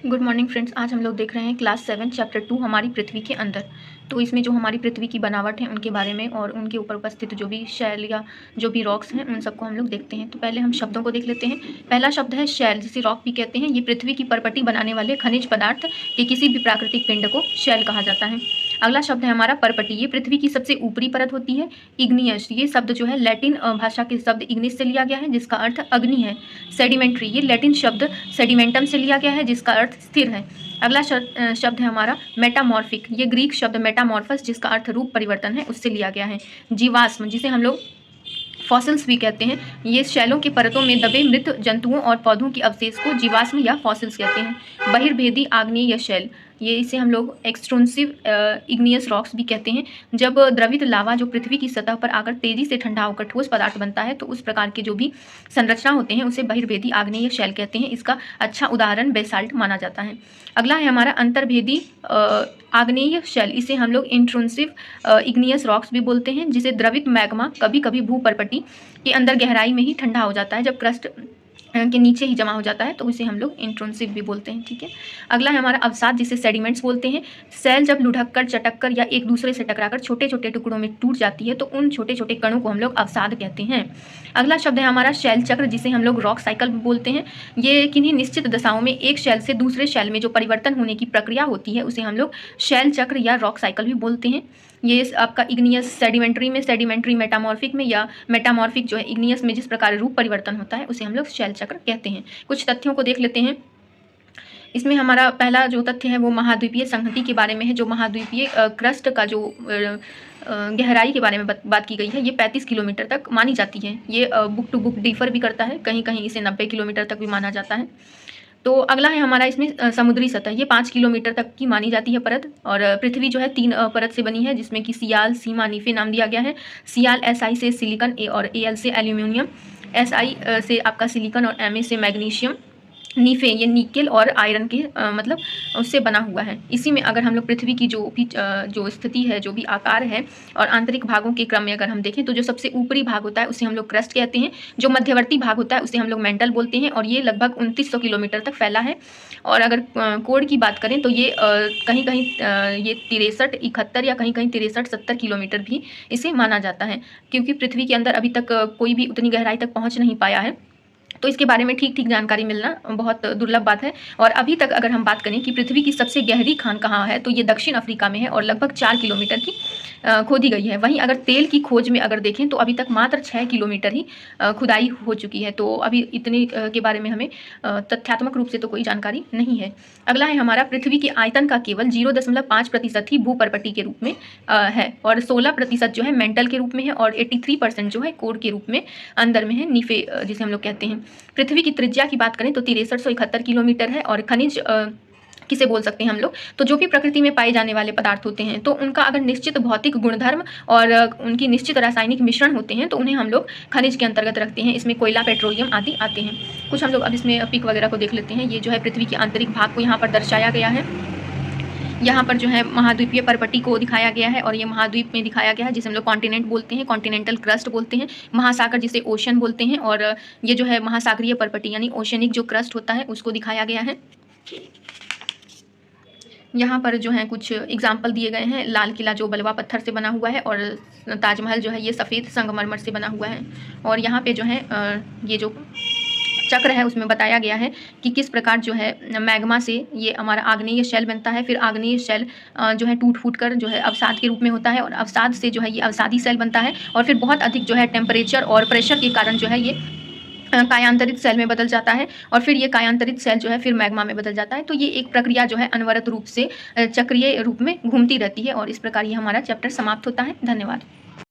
Good morning friends. आज हम लोग देख रहे हैं क्लास 7 चैप्टर 2 हमारी पृथ्वी के अंदर। तो इसमें जो हमारी पृथ्वी की बनावट है उनके बारे में और उनके ऊपर उपस्थित जो भी शैल या जो भी रॉक्स हैं उन सबको हम लोग देखते हैं। तो पहले हम शब्दों को देख लेते हैं। पहला शब्द है शैल, जिसे रॉक भी कहते हैं। ये पृथ्वी की परपटी बनाने वाले खनिज पदार्थ के किसी भी प्राकृतिक पिंड को शैल कहा जाता है। अगला शब्द है हमारा परपटी। ये पृथ्वी की सबसे ऊपरी परत होती है। इग्नियस, ये शब्द जो है लैटिन भाषा के शब्द इग्निस से लिया गया है, जिसका अर्थ अग्नि है। सेडिमेंट्री, ये लैटिन शब्द सेडिमेंटम से लिया गया है, जिसका अर्थ स्थिर है। अगला शब्द है हमारा मेटामॉर्फिक। ये ग्रीक शब्द मेटामॉर्फस, जिसका अर्थ रूप परिवर्तन है, उससे लिया गया है। जीवाश्म, जिसे हम लोग फॉसिल्स भी कहते हैं, ये शैलों के परतों में दबे मृत जंतुओं और पौधों की अवशेष को जीवाश्म या फॉसिल्स कहते हैं। बहिर्भेदी आग्नेय शैल, ये इसे हम लोग एक्सट्रूसिव इग्नियस रॉक्स भी कहते हैं। जब द्रवित लावा जो पृथ्वी की सतह पर आकर तेजी से ठंडा होकर ठोस पदार्थ बनता है तो उस प्रकार के जो भी संरचना होते हैं उसे बहिर्भेदी आग्नेय शैल कहते हैं। इसका अच्छा उदाहरण बेसाल्ट माना जाता है। अगला है हमारा अंतर्भेदी आग्नेय शैल। इसे हम लोग इंट्रूसिव इग्नियस रॉक्स भी बोलते हैं, जिसे द्रवित मैग्मा कभी कभी भूपर्पटी के अंदर गहराई में ही ठंडा हो जाता है, जब क्रस्ट के नीचे ही जमा हो जाता है, तो इसे हम लोग इंट्रोंसिव भी बोलते हैं। ठीक है। अगला है हमारा अवसाद, जिसे सेडिमेंट्स बोलते हैं। सेल जब लुढ़क कर, चटक कर या एक दूसरे से टकराकर छोटे छोटे टुकड़ों में टूट जाती है तो उन छोटे छोटे कणों को हम लोग अवसाद कहते हैं। अगला शब्द है हमारा शैल चक्र, जिसे हम लोग रॉक साइकिल भी बोलते हैं। ये किन्हीं निश्चित दशाओं में एक शैल से दूसरे शैल में जो परिवर्तन होने की प्रक्रिया होती है उसे हम लोग शैल चक्र या रॉक साइकिल भी बोलते हैं। ये आपका इग्नियस सेडिमेंट्री में, सेडिमेंट्री मेटामॉर्फिक में, या मेटामॉर्फिक जो है इग्नियस में जिस प्रकार रूप परिवर्तन होता है उसे हम लोग शैल चक्र कहते हैं। कुछ तथ्यों को देख लेते हैं। इसमें हमारा पहला जो तथ्य है वो महाद्वीपीय संहति के बारे में है। जो महाद्वीपीय क्रस्ट का जो गहराई के बारे में बात की गई है, ये 35 किलोमीटर तक मानी जाती है। ये बुक टू बुक डिफर भी करता है, कहीं कहीं इसे 90 किलोमीटर तक भी माना जाता है। तो अगला है हमारा इसमें समुद्री सतह, ये 5 किलोमीटर तक की मानी जाती है परत। और पृथ्वी जो है 3 परत से बनी है, जिसमें कि सियाल, सीमा, नीफे नाम दिया गया है। सियाल SI से सिलिकन, और AL से एल्यूमिनियम, SI से आपका सिलिकन और MA से मैग्नीशियम, नीफे ये निकेल और आयरन के मतलब उससे बना हुआ है। इसी में अगर हम लोग पृथ्वी की जो भी जो स्थिति है, जो भी आकार है और आंतरिक भागों के क्रम में अगर हम देखें तो जो सबसे ऊपरी भाग होता है उसे हम लोग क्रस्ट कहते हैं। जो मध्यवर्ती भाग होता है उसे हम लोग मेंटल बोलते हैं, और ये लगभग 2900 किलोमीटर तक फैला है। और अगर कोण की बात करें तो ये कहीं कहीं ये 63, 71 या कहीं कहीं 63, 70 किलोमीटर भी इसे माना जाता है, क्योंकि पृथ्वी के अंदर अभी तक कोई भी उतनी गहराई तक पहुँच नहीं पाया है। तो इसके बारे में ठीक जानकारी मिलना बहुत दुर्लभ बात है। और अभी तक अगर हम बात करें कि पृथ्वी की सबसे गहरी खान कहाँ है, तो ये दक्षिण अफ्रीका में है और लगभग 4 किलोमीटर की खोदी गई है। वहीं अगर तेल की खोज में अगर देखें तो अभी तक मात्र 6 किलोमीटर ही खुदाई हो चुकी है। तो अभी इतने के बारे में हमें तथ्यात्मक रूप से तो कोई जानकारी नहीं है। अगला है हमारा पृथ्वी के आयतन का केवल 0.5% ही भूपर्पटी के रूप में है, और 16% जो है मेंटल के रूप में है, और 83% जो है कोर के रूप में अंदर में है, नीफे जिसे हम लोग कहते हैं। पृथ्वी की त्रिज्या की बात करें तो 6371 किलोमीटर है। और खनिज किसे बोल सकते हैं हम लोग, तो जो भी प्रकृति में पाए जाने वाले पदार्थ होते हैं तो उनका अगर निश्चित भौतिक गुणधर्म और उनकी निश्चित रासायनिक मिश्रण होते हैं तो उन्हें हम लोग खनिज के अंतर्गत रखते हैं। इसमें कोयला, पेट्रोलियम आदि आते हैं। कुछ हम लोग अब इसमें पिक वगैरह को देख लेते हैं। ये जो है पृथ्वी के आंतरिक भाग को यहाँ पर दर्शाया गया है। यहाँ पर जो है महाद्वीपीय परपटी को दिखाया गया है, और ये महाद्वीप में दिखाया गया है जिसे हम लोग कॉन्टिनेंट बोलते हैं, कॉन्टिनेंटल क्रस्ट बोलते हैं। महासागर जिसे ओशन बोलते हैं, और ये जो है महासागरीय परपटी यानी ओशनिक जो क्रस्ट होता है उसको दिखाया गया है। यहाँ पर जो है कुछ एग्जाम्पल दिए गए हैं। लाल किला जो बलुआ पत्थर से बना हुआ है, और ताजमहल जो है ये सफ़ेद संगमरमर से बना हुआ है। और यहाँ पे जो है ये जो चक्र है उसमें बताया गया है कि किस प्रकार जो है मैग्मा से ये हमारा आग्नेय शैल बनता है। फिर आग्नेय शैल जो है टूट फूट कर जो है अवसाद के रूप में होता है, और अवसाद से जो है ये अवसादी शैल बनता है। और फिर बहुत अधिक जो है टेम्परेचर और प्रेशर के कारण जो है ये कायांतरित सेल में बदल जाता है, और फिर ये कायांतरित सेल जो है फिर मैग्मा में बदल जाता है। तो ये एक प्रक्रिया जो है अनवरत रूप से चक्रीय रूप में घूमती रहती है। और इस प्रकार ये हमारा चैप्टर समाप्त होता है। धन्यवाद।